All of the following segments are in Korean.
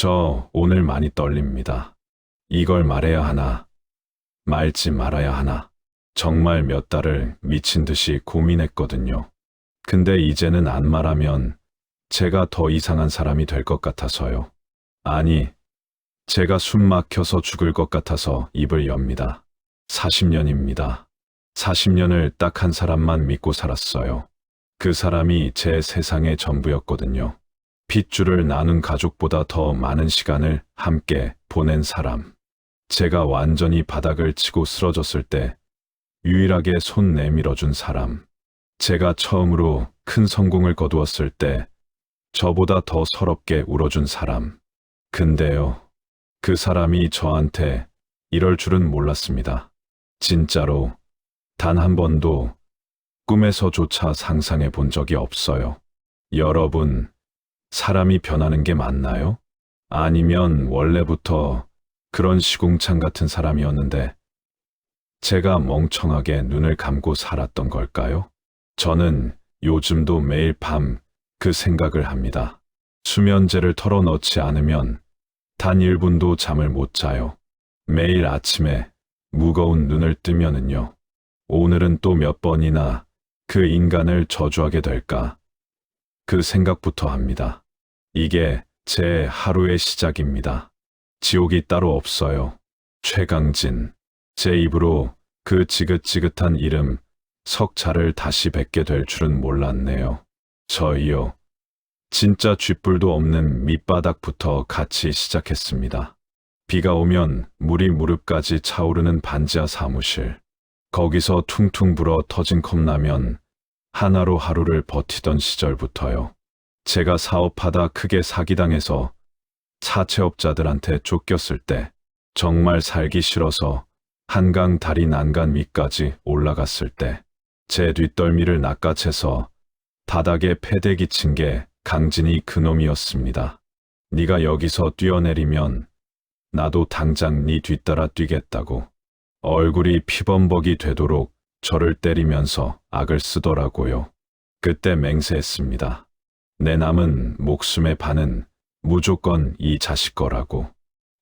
저 오늘 많이 떨립니다. 이걸 말해야 하나, 말지 말아야 하나. 정말 몇 달을 미친 듯이 고민했거든요. 근데 이제는 안 말하면 제가 더 이상한 사람이 될 것 같아서요. 아니, 제가 숨 막혀서 죽을 것 같아서 입을 엽니다. 40년입니다. 40년을 딱 한 사람만 믿고 살았어요. 그 사람이 제 세상의 전부였거든요. 핏줄을 나눈 가족보다 더 많은 시간을 함께 보낸 사람. 제가 완전히 바닥을 치고 쓰러졌을 때 유일하게 손 내밀어준 사람. 제가 처음으로 큰 성공을 거두었을 때 저보다 더 서럽게 울어준 사람. 근데요, 그 사람이 저한테 이럴 줄은 몰랐습니다. 진짜로 단 한 번도 꿈에서조차 상상해 본 적이 없어요. 여러분, 사람이 변하는 게 맞나요? 아니면 원래부터 그런 시궁창 같은 사람이었는데 제가 멍청하게 눈을 감고 살았던 걸까요? 저는 요즘도 매일 밤 그 생각을 합니다. 수면제를 털어넣지 않으면 단 1분도 잠을 못 자요. 매일 아침에 무거운 눈을 뜨면은요. 오늘은 또 몇 번이나 그 인간을 저주하게 될까? 그 생각부터 합니다. 이게 제 하루의 시작입니다. 지옥이 따로 없어요. 최강진. 제 입으로 그 지긋지긋한 이름 석자를 다시 뵙게 될 줄은 몰랐네요. 저희요. 진짜 쥐뿔도 없는 밑바닥부터 같이 시작했습니다. 비가 오면 물이 무릎까지 차오르는 반지하 사무실. 거기서 퉁퉁 불어 터진 컵라면 하나로 하루를 버티던 시절부터요. 제가 사업하다 크게 사기당해서 사채업자들한테 쫓겼을 때 정말 살기 싫어서 한강 다리 난간 위까지 올라갔을 때 제 뒷덜미를 낚아채서 바닥에 패대기 친 게 강진이 그놈이었습니다. 네가 여기서 뛰어내리면 나도 당장 네 뒤따라 뛰겠다고. 얼굴이 피범벅이 되도록 저를 때리면서 악을 쓰더라고요. 그때 맹세했습니다. 내 남은 목숨의 반은 무조건 이 자식 거라고.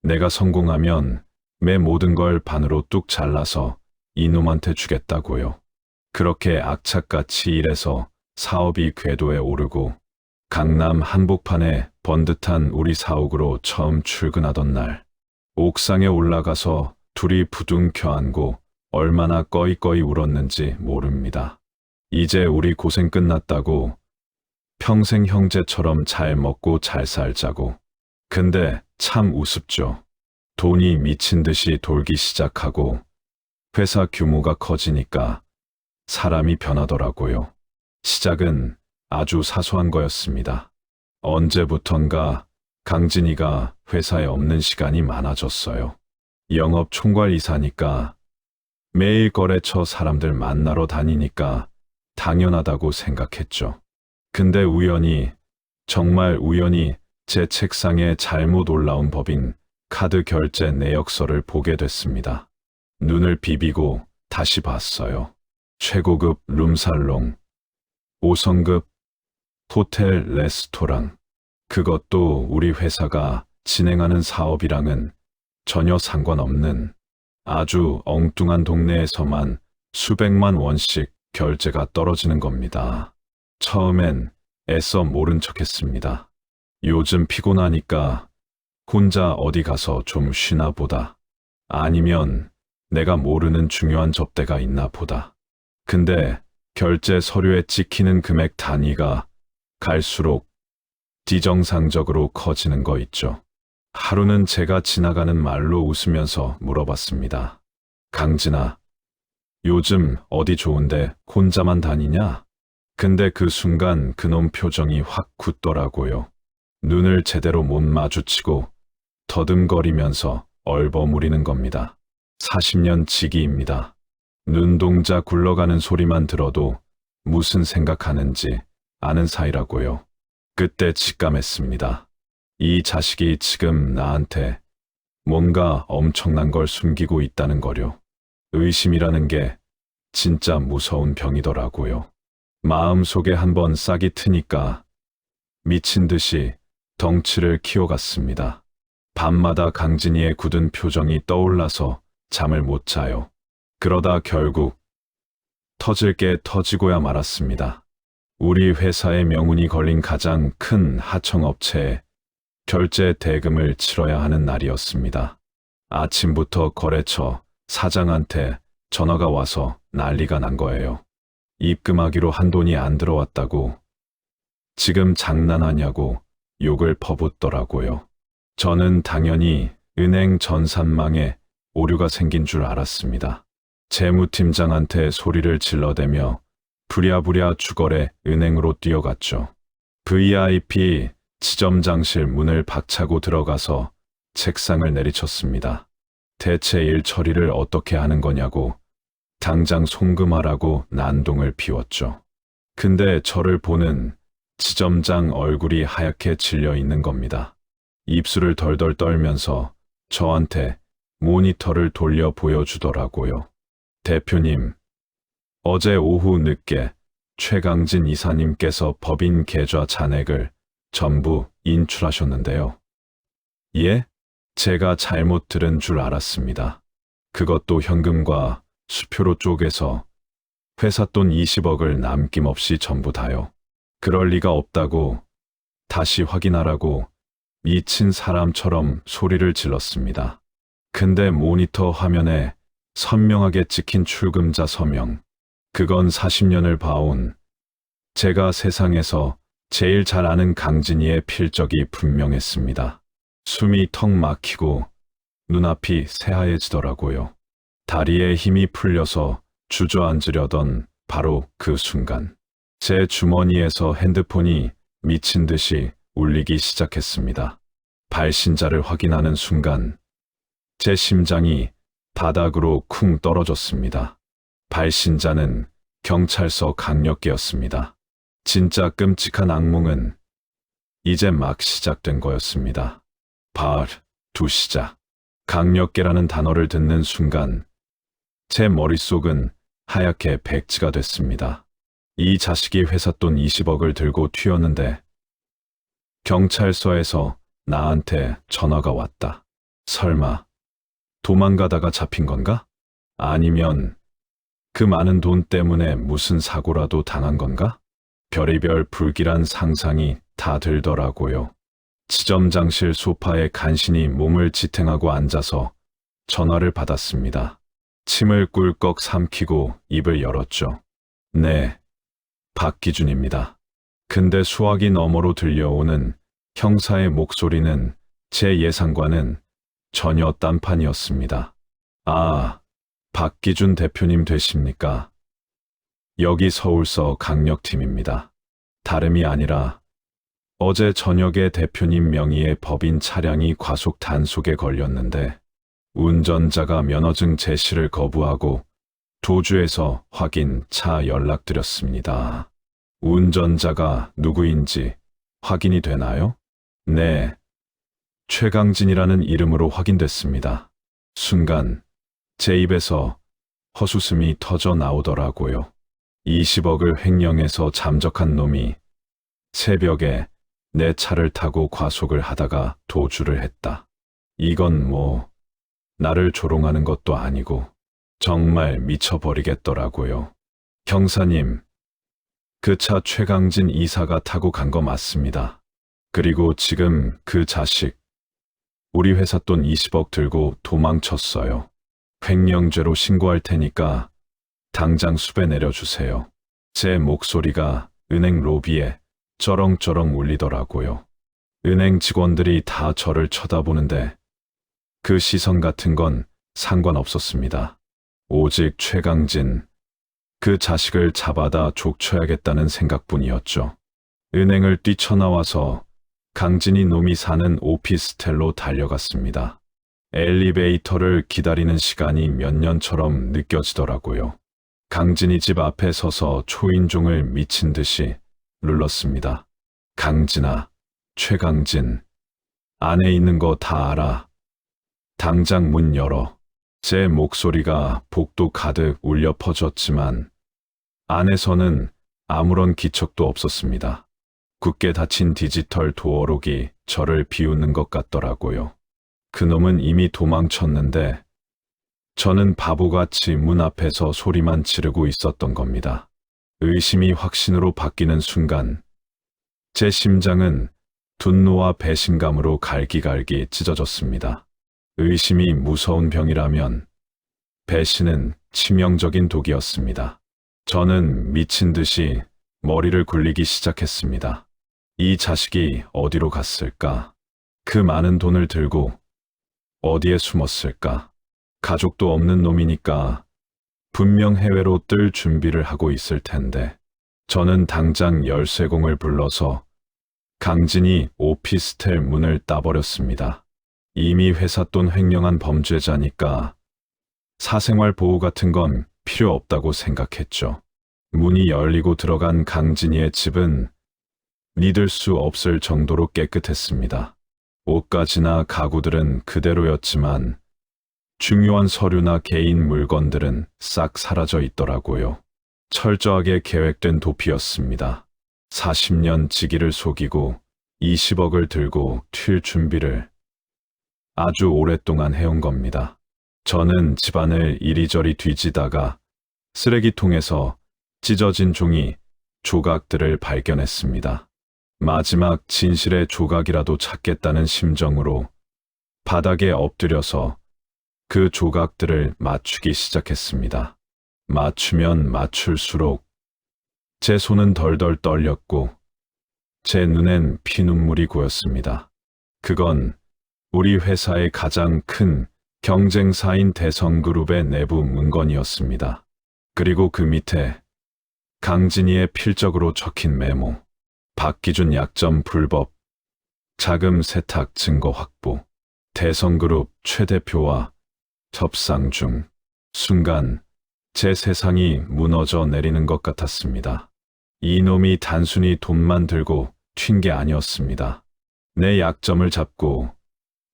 내가 성공하면 내 모든 걸 반으로 뚝 잘라서 이놈한테 주겠다고요. 그렇게 악착같이 일해서 사업이 궤도에 오르고 강남 한복판에 번듯한 우리 사옥으로 처음 출근하던 날, 옥상에 올라가서 둘이 부둥켜 안고 얼마나 꺼이꺼이 울었는지 모릅니다. 이제 우리 고생 끝났다고, 평생 형제처럼 잘 먹고 잘 살자고. 근데 참 우습죠. 돈이 미친 듯이 돌기 시작하고 회사 규모가 커지니까 사람이 변하더라고요. 시작은 아주 사소한 거였습니다. 언제부턴가 강진이가 회사에 없는 시간이 많아졌어요. 영업 총괄 이사니까 매일 거래처 사람들 만나러 다니니까 당연하다고 생각했죠. 근데 우연히, 정말 우연히 제 책상에 잘못 올라온 법인 카드 결제 내역서를 보게 됐습니다. 눈을 비비고 다시 봤어요. 최고급 룸살롱, 5성급 호텔 레스토랑. 그것도 우리 회사가 진행하는 사업이랑은 전혀 상관없는 아주 엉뚱한 동네에서만 수백만 원씩 결제가 떨어지는 겁니다. 처음엔 애써 모른 척했습니다. 요즘 피곤하니까 혼자 어디 가서 좀 쉬나 보다. 아니면 내가 모르는 중요한 접대가 있나 보다. 근데 결제 서류에 찍히는 금액 단위가 갈수록 비정상적으로 커지는 거 있죠. 하루는 제가 지나가는 말로 웃으면서 물어봤습니다. 강진아, 요즘 어디 좋은데 혼자만 다니냐? 근데 그 순간 그놈 표정이 확 굳더라고요. 눈을 제대로 못 마주치고 더듬거리면서 얼버무리는 겁니다. 40년 지기입니다. 눈동자 굴러가는 소리만 들어도 무슨 생각하는지 아는 사이라고요. 그때 직감했습니다. 이 자식이 지금 나한테 뭔가 엄청난 걸 숨기고 있다는 거요. 의심이라는 게 진짜 무서운 병이더라고요. 마음속에 한번 싹이 트니까 미친 듯이 덩치를 키워갔습니다. 밤마다 강진이의 굳은 표정이 떠올라서 잠을 못 자요. 그러다 결국 터질 게 터지고야 말았습니다. 우리 회사의 명운이 걸린 가장 큰 하청업체에 결제 대금을 치러야 하는 날이었습니다. 아침부터 거래처 사장한테 전화가 와서 난리가 난 거예요. 입금하기로 한 돈이 안 들어왔다고, 지금 장난하냐고 욕을 퍼붓더라고요. 저는 당연히 은행 전산망에 오류가 생긴 줄 알았습니다. 재무팀장한테 소리를 질러대며 부랴부랴 주거래 은행으로 뛰어갔죠. VIP 지점장실 문을 박차고 들어가서 책상을 내리쳤습니다. 대체 일 처리를 어떻게 하는 거냐고 당장 송금하라고 난동을 피웠죠. 근데 저를 보는 지점장 얼굴이 하얗게 질려 있는 겁니다. 입술을 덜덜 떨면서 저한테 모니터를 돌려 보여주더라고요. 대표님, 어제 오후 늦게 최강진 이사님께서 법인 계좌 잔액을 전부 인출하셨는데요. 예? 제가 잘못 들은 줄 알았습니다. 그것도 현금과 수표로 쪼개서 회사 돈 20억을 남김없이 전부 다요. 그럴 리가 없다고, 다시 확인하라고 미친 사람처럼 소리를 질렀습니다. 근데 모니터 화면에 선명하게 찍힌 출금자 서명, 그건 40년을 봐온 제가 세상에서 제일 잘 아는 강진이의 필적이 분명했습니다. 숨이 턱 막히고 눈앞이 새하얘지더라고요. 다리에 힘이 풀려서 주저앉으려던 바로 그 순간, 제 주머니에서 핸드폰이 미친 듯이 울리기 시작했습니다. 발신자를 확인하는 순간 제 심장이 바닥으로 쿵 떨어졌습니다. 발신자는 경찰서 강력계였습니다. 진짜 끔찍한 악몽은 이제 막 시작된 거였습니다. 두 시작. 강력계라는 단어를 듣는 순간 제 머릿속은 하얗게 백지가 됐습니다. 이 자식이 회사 돈 20억을 들고 튀었는데 경찰서에서 나한테 전화가 왔다. 설마 도망가다가 잡힌 건가? 아니면 그 많은 돈 때문에 무슨 사고라도 당한 건가? 별의별 불길한 상상이 다 들더라고요. 지점장실 소파에 간신히 몸을 지탱하고 앉아서 전화를 받았습니다. 침을 꿀꺽 삼키고 입을 열었죠. 네, 박기준입니다. 근데 수화기 너머로 들려오는 형사의 목소리는 제 예상과는 전혀 딴판이었습니다. 아, 박기준 대표님 되십니까? 여기 서울서 강력팀입니다. 다름이 아니라 어제 저녁에 대표님 명의의 법인 차량이 과속 단속에 걸렸는데 운전자가 면허증 제시를 거부하고 도주해서 확인 차 연락드렸습니다. 운전자가 누구인지 확인이 되나요? 네, 최강진이라는 이름으로 확인됐습니다. 순간 제 입에서 헛웃음이 터져 나오더라고요. 20억을 횡령해서 잠적한 놈이 새벽에 내 차를 타고 과속을 하다가 도주를 했다. 이건 뭐 나를 조롱하는 것도 아니고 정말 미쳐버리겠더라고요. 형사님, 그 차 최강진 이사가 타고 간 거 맞습니다. 그리고 지금 그 자식 우리 회사 돈 20억 들고 도망쳤어요. 횡령죄로 신고할 테니까 당장 수배 내려주세요. 제 목소리가 은행 로비에 쩌렁쩌렁 울리더라고요. 은행 직원들이 다 저를 쳐다보는데 그 시선 같은 건 상관없었습니다. 오직 최강진, 그 자식을 잡아다 족쳐야겠다는 생각뿐이었죠. 은행을 뛰쳐나와서 강진이 놈이 사는 오피스텔로 달려갔습니다. 엘리베이터를 기다리는 시간이 몇 년처럼 느껴지더라고요. 강진이 집 앞에 서서 초인종을 미친 듯이 눌렀습니다. 강진아, 최강진, 안에 있는 거 다 알아. 당장 문 열어. 제 목소리가 복도 가득 울려 퍼졌지만 안에서는 아무런 기척도 없었습니다. 굳게 닫힌 디지털 도어록이 저를 비웃는 것 같더라고요. 그놈은 이미 도망쳤는데 저는 바보같이 문 앞에서 소리만 지르고 있었던 겁니다. 의심이 확신으로 바뀌는 순간 제 심장은 분노와 배신감으로 갈기갈기 찢어졌습니다. 의심이 무서운 병이라면 배신은 치명적인 독이었습니다. 저는 미친 듯이 머리를 굴리기 시작했습니다. 이 자식이 어디로 갔을까? 그 많은 돈을 들고 어디에 숨었을까? 가족도 없는 놈이니까 분명 해외로 뜰 준비를 하고 있을 텐데. 저는 당장 열쇠공을 불러서 강진이 오피스텔 문을 따버렸습니다. 이미 회사 돈 횡령한 범죄자니까 사생활 보호 같은 건 필요 없다고 생각했죠. 문이 열리고 들어간 강진이의 집은 믿을 수 없을 정도로 깨끗했습니다. 옷가지나 가구들은 그대로였지만 중요한 서류나 개인 물건들은 싹 사라져 있더라고요. 철저하게 계획된 도피였습니다. 40년 지기를 속이고 20억을 들고 튈 준비를 아주 오랫동안 해온 겁니다. 저는 집안을 이리저리 뒤지다가 쓰레기통에서 찢어진 종이 조각들을 발견했습니다. 마지막 진실의 조각이라도 찾겠다는 심정으로 바닥에 엎드려서 그 조각들을 맞추기 시작했습니다. 맞추면 맞출수록 제 손은 덜덜 떨렸고 제 눈엔 피눈물이 고였습니다. 그건 우리 회사의 가장 큰 경쟁사인 대성그룹의 내부 문건이었습니다. 그리고 그 밑에 강진이의 필적으로 적힌 메모. 박기준 약점 불법, 자금 세탁 증거 확보, 대성그룹 최 대표와 협상 중. 순간 제 세상이 무너져 내리는 것 같았습니다. 이놈이 단순히 돈만 들고 튄 게 아니었습니다. 내 약점을 잡고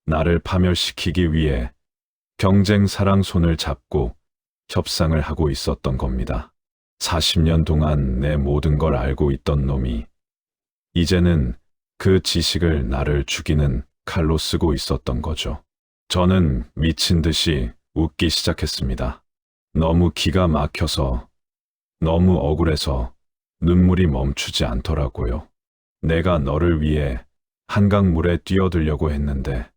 나를 파멸시키기 위해 경쟁사랑 손을 잡고 협상을 하고 있었던 겁니다. 40년 동안 내 모든 걸 알고 있던 놈이 이제는 그 지식을 나를 죽이는 칼로 쓰고 있었던 거죠. 저는 미친 듯이 웃기 시작했습니다. 너무 기가 막혀서, 너무 억울해서 눈물이 멈추지 않더라고요. 내가 너를 위해 한강물에 뛰어들려고 했는데,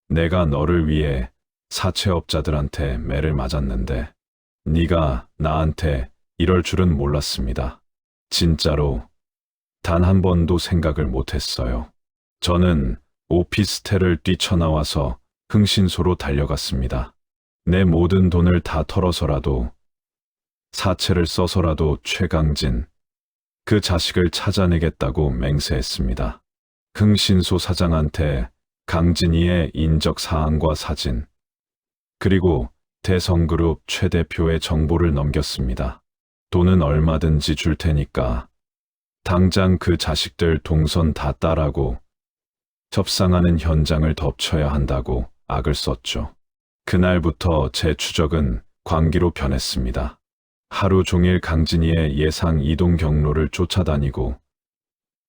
내가 너를 위해 사채업자들한테 매를 맞았는데, 네가 나한테 이럴 줄은 몰랐습니다. 진짜로 단 한 번도 생각을 못했어요. 저는 오피스텔을 뛰쳐나와서 흥신소로 달려갔습니다. 내 모든 돈을 다 털어서라도, 사채를 써서라도 최강진, 그 자식을 찾아내겠다고 맹세했습니다. 흥신소 사장한테 강진이의 인적 사항과 사진, 그리고 대성그룹 최 대표의 정보를 넘겼습니다. 돈은 얼마든지 줄 테니까 당장 그 자식들 동선 다 따라고 협상하는 현장을 덮쳐야 한다고 악을 썼죠. 그날부터 제 추적은 광기로 변했습니다. 하루 종일 강진이의 예상 이동 경로를 쫓아다니고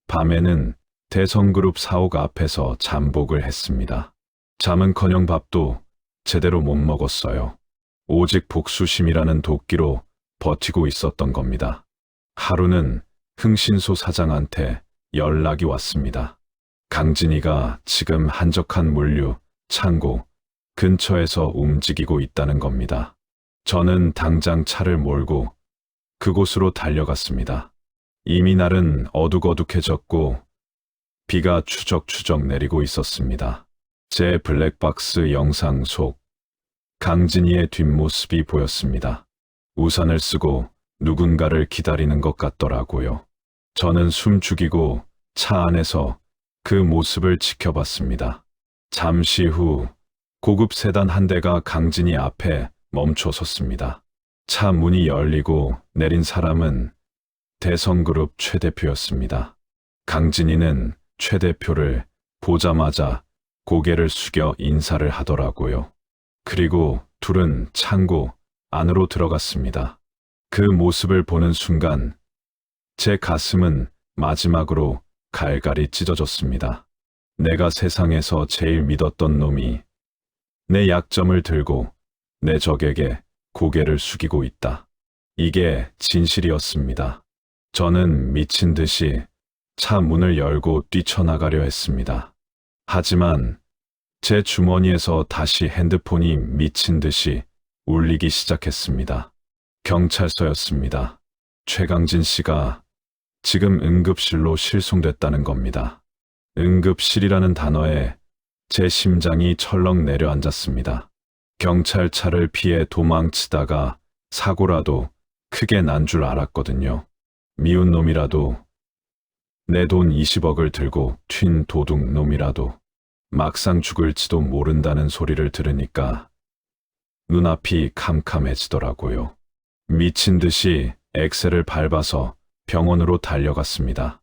밤에는 대성그룹 사옥 앞에서 잠복을 했습니다. 잠은커녕 밥도 제대로 못 먹었어요. 오직 복수심이라는 도끼로 버티고 있었던 겁니다. 하루는 흥신소 사장한테 연락이 왔습니다. 강진이가 지금 한적한 물류, 창고 근처에서 움직이고 있다는 겁니다. 저는 당장 차를 몰고 그곳으로 달려갔습니다. 이미 날은 어둑어둑해졌고 비가 추적추적 내리고 있었습니다. 제 블랙박스 영상 속 강진이의 뒷모습이 보였습니다. 우산을 쓰고 누군가를 기다리는 것 같더라고요. 저는 숨죽이고 차 안에서 그 모습을 지켜봤습니다. 잠시 후 고급 세단 한 대가 강진이 앞에 멈춰 섰습니다. 차 문이 열리고 내린 사람은 대성그룹 최 대표였습니다. 강진이는 최 대표를 보자마자 고개를 숙여 인사를 하더라고요. 그리고 둘은 창고 안으로 들어갔습니다. 그 모습을 보는 순간 제 가슴은 마지막으로 갈갈이 찢어졌습니다. 내가 세상에서 제일 믿었던 놈이 내 약점을 들고 내 적에게 고개를 숙이고 있다. 이게 진실이었습니다. 저는 미친 듯이 차 문을 열고 뛰쳐나가려 했습니다. 하지만 제 주머니에서 다시 핸드폰이 미친 듯이 울리기 시작했습니다. 경찰서였습니다. 최강진 씨가 지금 응급실로 실송됐다는 겁니다. 응급실이라는 단어에 제 심장이 철렁 내려앉았습니다. 경찰차를 피해 도망치다가 사고라도 크게 난 줄 알았거든요. 미운 놈이라도, 내 돈 20억을 들고 튄 도둑놈이라도 막상 죽을지도 모른다는 소리를 들으니까 눈앞이 캄캄해지더라고요. 미친 듯이 엑셀을 밟아서 병원으로 달려갔습니다.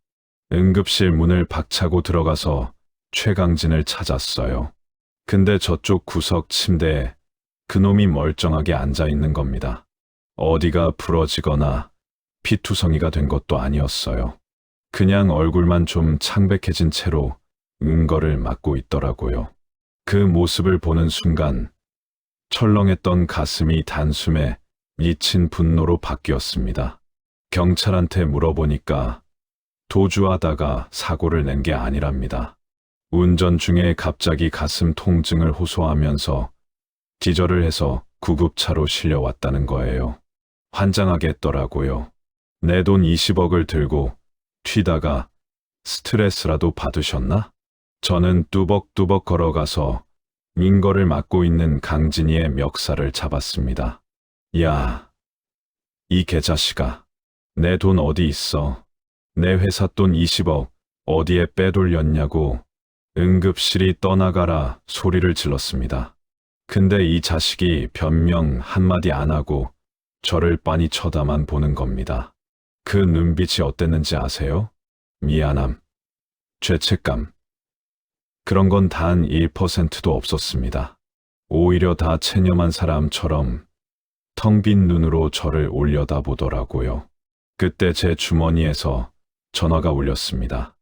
응급실 문을 박차고 들어가서 최강진을 찾았어요. 근데 저쪽 구석 침대에 그놈이 멀쩡하게 앉아 있는 겁니다. 어디가 부러지거나 피투성이가 된 것도 아니었어요. 그냥 얼굴만 좀 창백해진 채로 은거를 맞고 있더라고요. 그 모습을 보는 순간 철렁했던 가슴이 단숨에 미친 분노로 바뀌었습니다. 경찰한테 물어보니까 도주하다가 사고를 낸 게 아니랍니다. 운전 중에 갑자기 가슴 통증을 호소하면서 기절을 해서 구급차로 실려왔다는 거예요. 환장하게 했더라고요. 내 돈 20억을 들고 튀다가 스트레스라도 받으셨나? 저는 뚜벅뚜벅 걸어가서 인거를 맞고 있는 강진이의 멱살을 잡았습니다. 야, 이 개자식아, 내 돈 어디 있어? 내 회사 돈 20억 어디에 빼돌렸냐고 응급실이 떠나가라 소리를 질렀습니다. 근데 이 자식이 변명 한마디 안 하고 저를 빤히 쳐다만 보는 겁니다. 그 눈빛이 어땠는지 아세요? 미안함, 죄책감. 그런 건 단 1%도 없었습니다. 오히려 다 체념한 사람처럼 텅 빈 눈으로 저를 올려다보더라고요. 그때 제 주머니에서 전화가 울렸습니다.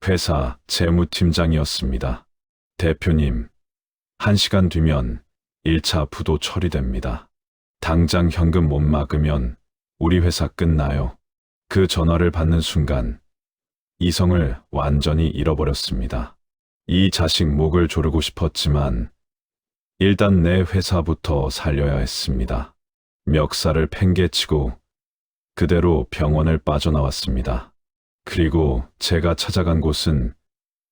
회사 재무팀장이었습니다. 대표님, 1시간 뒤면 1차 부도 처리됩니다. 당장 현금 못 막으면 우리 회사 끝나요. 그 전화를 받는 순간 이성을 완전히 잃어버렸습니다. 이 자식 목을 조르고 싶었지만 일단 내 회사부터 살려야 했습니다. 멱살을 팽개치고 그대로 병원을 빠져나왔습니다. 그리고 제가 찾아간 곳은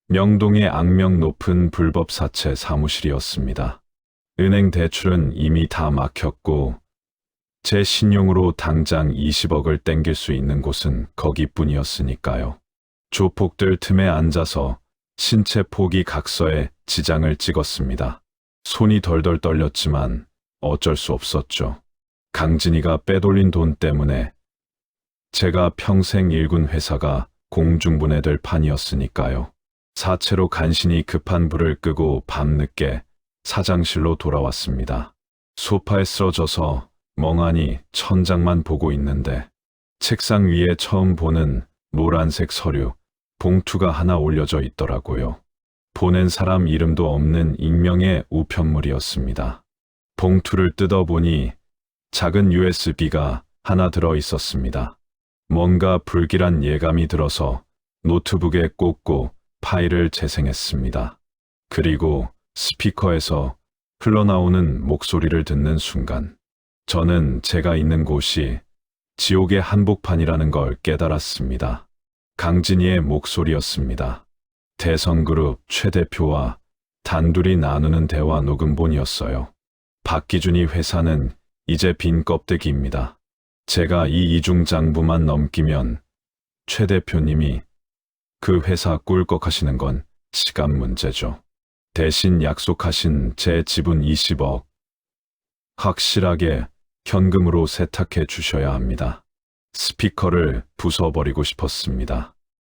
명동의 악명 높은 불법 사채 사무실이었습니다. 은행 대출은 이미 다 막혔고 제 신용으로 당장 20억을 땡길 수 있는 곳은 거기뿐이었으니까요. 조폭들 틈에 앉아서 신체 포기 각서에 지장을 찍었습니다. 손이 덜덜 떨렸지만 어쩔 수 없었죠. 강진이가 빼돌린 돈 때문에 제가 평생 일군 회사가 공중분해될 판이었으니까요. 사채로 간신히 급한 불을 끄고 밤늦게 사장실로 돌아왔습니다. 소파에 쓰러져서 멍하니 천장만 보고 있는데 책상 위에 처음 보는 노란색 서류, 봉투가 하나 올려져 있더라고요. 보낸 사람 이름도 없는 익명의 우편물이었습니다. 봉투를 뜯어보니 작은 USB가 하나 들어 있었습니다. 뭔가 불길한 예감이 들어서 노트북에 꽂고 파일을 재생했습니다. 그리고 스피커에서 흘러나오는 목소리를 듣는 순간 저는 제가 있는 곳이 지옥의 한복판이라는 걸 깨달았습니다. 강진이의 목소리였습니다. 대성그룹 최 대표와 단둘이 나누는 대화 녹음본이었어요. 박기준이 회사는 이제 빈 껍데기입니다. 제가 이 이중장부만 넘기면 최 대표님이 그 회사 꿀꺽하시는 건 시간 문제죠. 대신 약속하신 제 지분 20억 확실하게 현금으로 세탁해 주셔야 합니다. 스피커를 부숴버리고 싶었습니다.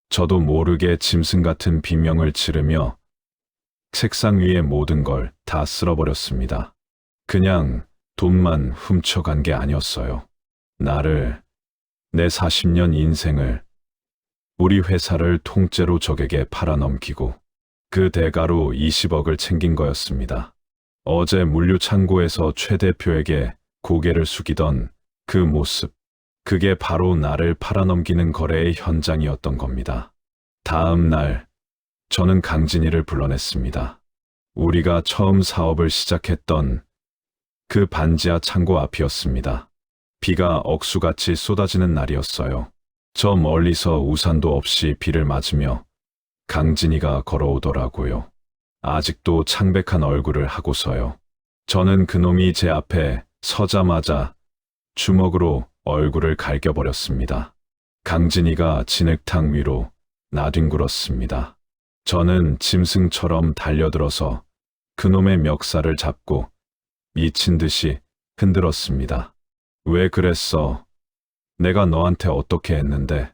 저도 모르게 짐승 같은 비명을 지르며 책상 위의 모든 걸 다 쓸어버렸습니다. 그냥 돈만 훔쳐간 게 아니었어요. 나를, 내 40년 인생을, 우리 회사를 통째로 적에게 팔아넘기고 그 대가로 20억을 챙긴 거였습니다. 어제 물류 창고에서 최 대표에게 고개를 숙이던 그 모습, 그게 바로 나를 팔아넘기는 거래의 현장이었던 겁니다. 다음 날, 저는 강진이를 불러냈습니다. 우리가 처음 사업을 시작했던 그 반지하 창고 앞이었습니다. 비가 억수같이 쏟아지는 날이었어요. 저 멀리서 우산도 없이 비를 맞으며 강진이가 걸어오더라고요. 아직도 창백한 얼굴을 하고서요. 저는 그놈이 제 앞에 서자마자 주먹으로 얼굴을 갈겨버렸습니다. 강진이가 진흙탕 위로 나뒹굴었습니다. 저는 짐승처럼 달려들어서 그놈의 멱살을 잡고 미친 듯이 흔들었습니다. 왜 그랬어? 내가 너한테 어떻게 했는데?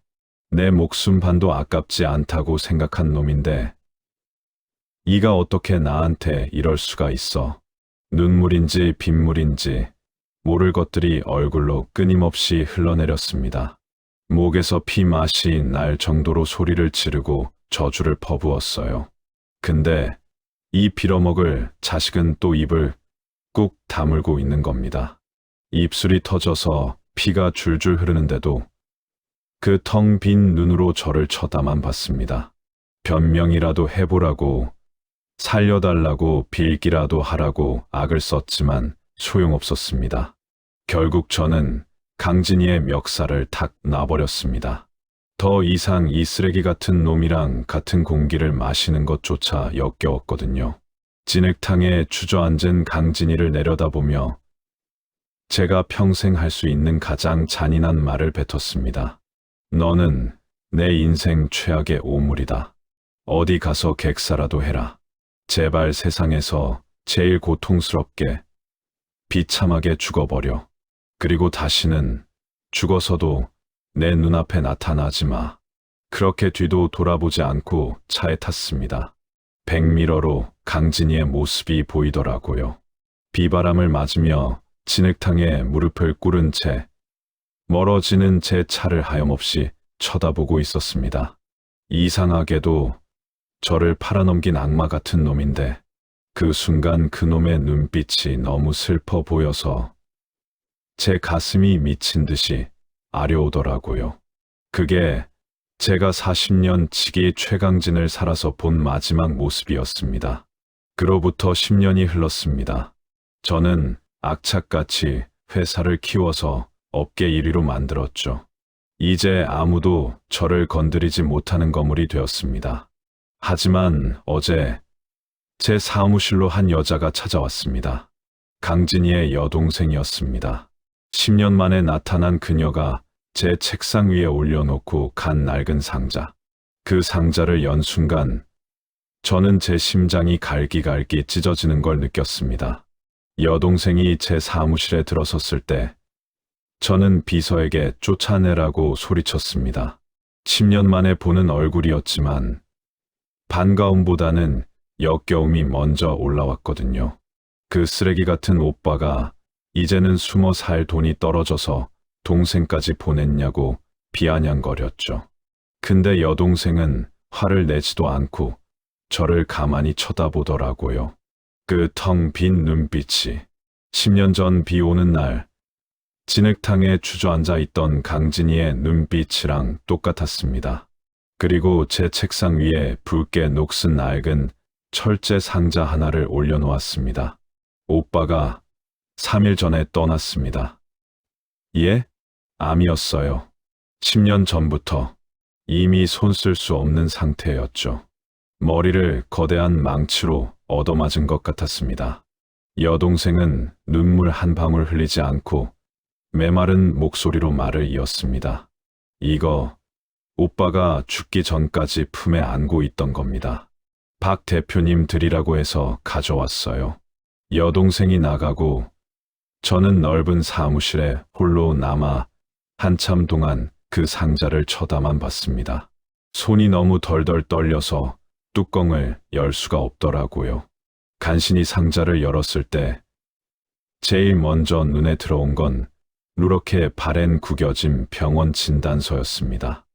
내 목숨 반도 아깝지 않다고 생각한 놈인데 네가 어떻게 나한테 이럴 수가 있어? 눈물인지 빗물인지 모를 것들이 얼굴로 끊임없이 흘러내렸습니다. 목에서 피 맛이 날 정도로 소리를 지르고 저주를 퍼부었어요. 근데 이 빌어먹을 자식은 또 입을 꾹 다물고 있는 겁니다. 입술이 터져서 피가 줄줄 흐르는데도 그 텅 빈 눈으로 저를 쳐다만 봤습니다. 변명이라도 해보라고, 살려달라고 빌기라도 하라고 악을 썼지만 소용없었습니다. 결국 저는 강진이의 멱살을 탁 놔버렸습니다. 더 이상 이 쓰레기 같은 놈이랑 같은 공기를 마시는 것조차 역겨웠거든요. 진흙탕에 주저앉은 강진이를 내려다보며 제가 평생 할 수 있는 가장 잔인한 말을 뱉었습니다. 너는 내 인생 최악의 오물이다. 어디 가서 객사라도 해라. 제발 세상에서 제일 고통스럽게 비참하게 죽어버려. 그리고 다시는 죽어서도 내 눈앞에 나타나지 마. 그렇게 뒤도 돌아보지 않고 차에 탔습니다. 백미러로 강진이의 모습이 보이더라고요. 비바람을 맞으며 진흙탕에 무릎을 꿇은 채 멀어지는 제 차를 하염없이 쳐다보고 있었습니다. 이상하게도 저를 팔아넘긴 악마 같은 놈인데 그 순간 그놈의 눈빛이 너무 슬퍼 보여서 제 가슴이 미친 듯이 아려오더라고요. 그게 제가 40년 지기 최강진을 살아서 본 마지막 모습이었습니다. 그로부터 10년이 흘렀습니다. 저는 악착같이 회사를 키워서 업계 1위로 만들었죠. 이제 아무도 저를 건드리지 못하는 거물이 되었습니다. 하지만 어제 제 사무실로 한 여자가 찾아왔습니다. 강진이의 여동생이었습니다. 10년 만에 나타난 그녀가 제 책상 위에 올려놓고 간 낡은 상자. 그 상자를 연 순간 저는 제 심장이 갈기갈기 찢어지는 걸 느꼈습니다. 여동생이 제 사무실에 들어섰을 때 저는 비서에게 쫓아내라고 소리쳤습니다. 10년 만에 보는 얼굴이었지만 반가움보다는 역겨움이 먼저 올라왔거든요. 그 쓰레기 같은 오빠가 이제는 숨어 살 돈이 떨어져서 동생까지 보냈냐고 비아냥거렸죠. 근데 여동생은 화를 내지도 않고 저를 가만히 쳐다보더라고요. 그 텅 빈 눈빛이 10년 전 비 오는 날 진흙탕에 주저앉아 있던 강진이의 눈빛이랑 똑같았습니다. 그리고 제 책상 위에 붉게 녹슨 낡은 철제 상자 하나를 올려놓았습니다. 오빠가 3일 전에 떠났습니다. 예? 암이었어요. 10년 전부터 이미 손 쓸 수 없는 상태였죠. 머리를 거대한 망치로 얻어맞은 것 같았습니다. 여동생은 눈물 한 방울 흘리지 않고 메마른 목소리로 말을 이었습니다. 이거 오빠가 죽기 전까지 품에 안고 있던 겁니다. 박 대표님 드리라고 해서 가져왔어요. 여동생이 나가고 저는 넓은 사무실에 홀로 남아 한참 동안 그 상자를 쳐다만 봤습니다. 손이 너무 덜덜 떨려서 뚜껑을 열 수가 없더라고요. 간신히 상자를 열었을 때 제일 먼저 눈에 들어온 건 누렇게 바랜 구겨진 병원 진단서였습니다.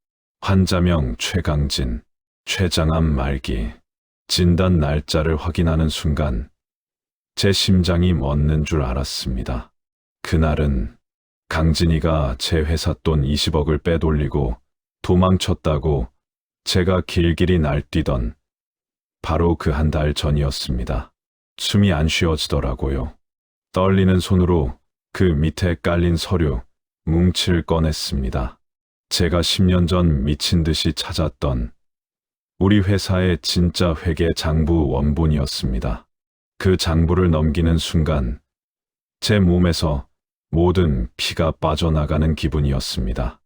환자명 최강진, 췌장암 말기. 진단 날짜를 확인하는 순간 제 심장이 멎는 줄 알았습니다. 그날은 강진이가 제 회사 돈 20억을 빼돌리고 도망쳤다고 제가 길길이 날뛰던 바로 그 한 달 전이었습니다. 숨이 안 쉬어지더라고요. 떨리는 손으로 그 밑에 깔린 서류, 뭉치를 꺼냈습니다. 제가 10년 전 미친 듯이 찾았던 우리 회사의 진짜 회계 장부 원본이었습니다. 그 장부를 넘기는 순간 제 몸에서 모든 피가 빠져나가는 기분이었습니다.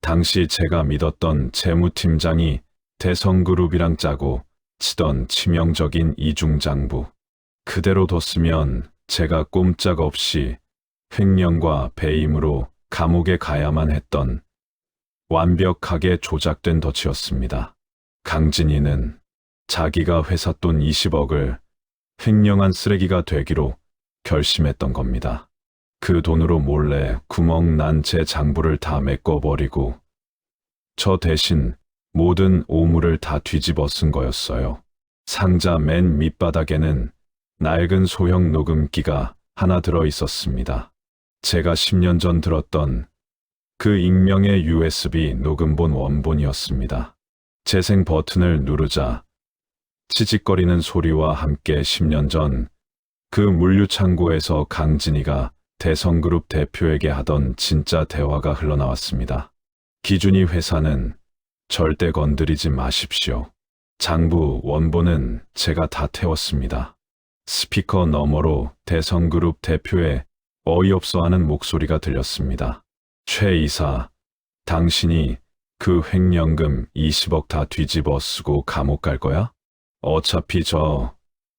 당시 제가 믿었던 재무팀장이 대성그룹이랑 짜고 치던 치명적인 이중장부. 그대로 뒀으면 제가 꼼짝없이 횡령과 배임으로 감옥에 가야만 했던 완벽하게 조작된 덫이었습니다. 강진이는 자기가 회사 돈 20억을 횡령한 쓰레기가 되기로 결심했던 겁니다. 그 돈으로 몰래 구멍 난 제 장부를 다 메꿔버리고 저 대신 모든 오물을 다 뒤집어 쓴 거였어요. 상자 맨 밑바닥에는 낡은 소형 녹음기가 하나 들어 있었습니다. 제가 10년 전 들었던 그 익명의 USB 녹음본 원본이었습니다. 재생 버튼을 누르자 치직거리는 소리와 함께 10년 전 그 물류창고에서 강진이가 대성그룹 대표에게 하던 진짜 대화가 흘러나왔습니다. 기준이 회사는 절대 건드리지 마십시오. 장부 원본은 제가 다 태웠습니다. 스피커 너머로 대성그룹 대표의 어이없어하는 목소리가 들렸습니다. 최 이사, 당신이 그 횡령금 20억 다 뒤집어 쓰고 감옥 갈 거야? 어차피 저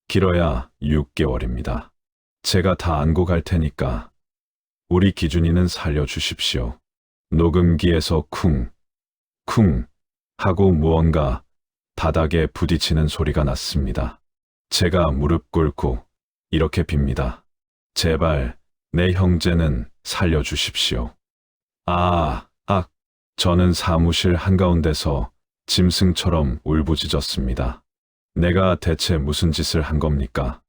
길어야 6개월입니다. 제가 다 안고 갈 테니까 우리 기준이는 살려주십시오. 녹음기에서 쿵, 쿵 하고 무언가 바닥에 부딪히는 소리가 났습니다. 제가 무릎 꿇고 이렇게 빕니다. 제발 내 형제는 살려주십시오. 저는 사무실 한가운데서 짐승처럼 울부짖었습니다. 내가 대체 무슨 짓을 한 겁니까?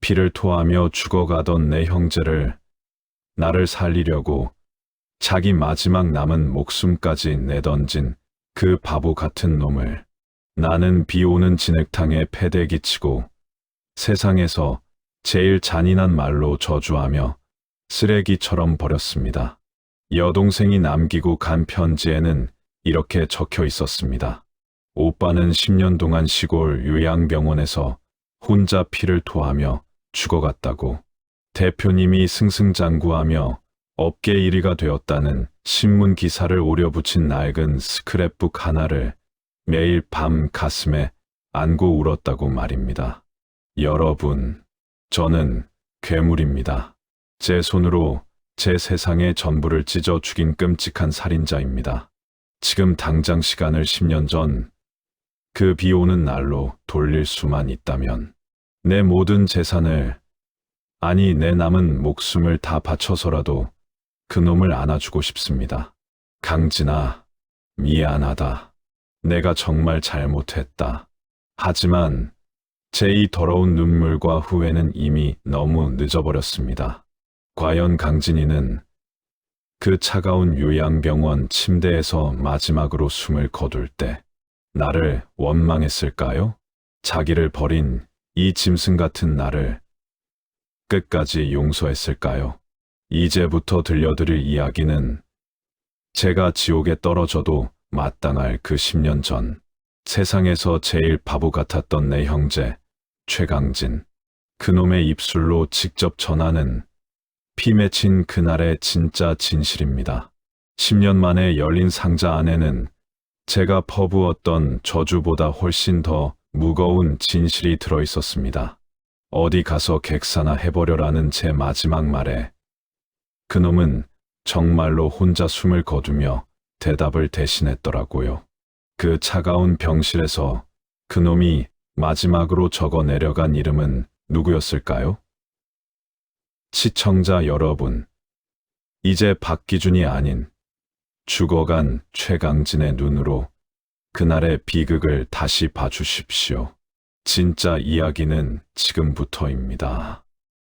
피를 토하며 죽어가던 내 형제를 나를 살리려고 자기 마지막 남은 목숨까지 내던진 그 바보 같은 놈을 나는 비 오는 진흙탕에 패대기치고 세상에서 제일 잔인한 말로 저주하며 쓰레기처럼 버렸습니다. 여동생이 남기고 간 편지에는 이렇게 적혀 있었습니다. 오빠는 10년 동안 시골 요양병원에서 혼자 피를 토하며 죽어갔다고. 대표님이 승승장구하며 업계 1위가 되었다는 신문 기사를 오려붙인 낡은 스크랩북 하나를 매일 밤 가슴에 안고 울었다고 말입니다. 여러분, 저는 괴물입니다. 제 손으로 제 세상의 전부를 찢어 죽인 끔찍한 살인자입니다. 지금 당장 시간을 10년 전 그 비 오는 날로 돌릴 수만 있다면 내 모든 재산을, 아니 내 남은 목숨을 다 바쳐서라도 그놈을 안아주고 싶습니다. 강진아, 미안하다. 내가 정말 잘못했다. 하지만 제 이 더러운 눈물과 후회는 이미 너무 늦어버렸습니다. 과연 강진이는 그 차가운 요양병원 침대에서 마지막으로 숨을 거둘 때 나를 원망했을까요? 자기를 버린 이 짐승 같은 나를 끝까지 용서했을까요? 이제부터 들려드릴 이야기는 제가 지옥에 떨어져도 마땅할 그 10년 전 세상에서 제일 바보 같았던 내 형제 최강진, 그놈의 입술로 직접 전하는 피 맺힌 그날의 진짜 진실입니다. 10년 만에 열린 상자 안에는 제가 퍼부었던 저주보다 훨씬 더 무거운 진실이 들어있었습니다. 어디 가서 객사나 해버려라는 제 마지막 말에 그놈은 정말로 혼자 숨을 거두며 대답을 대신했더라고요. 그 차가운 병실에서 그놈이 마지막으로 적어 내려간 이름은 누구였을까요? 시청자 여러분, 이제 박기준이 아닌 죽어간 최강진의 눈으로 그날의 비극을 다시 봐주십시오. 진짜 이야기는 지금부터입니다.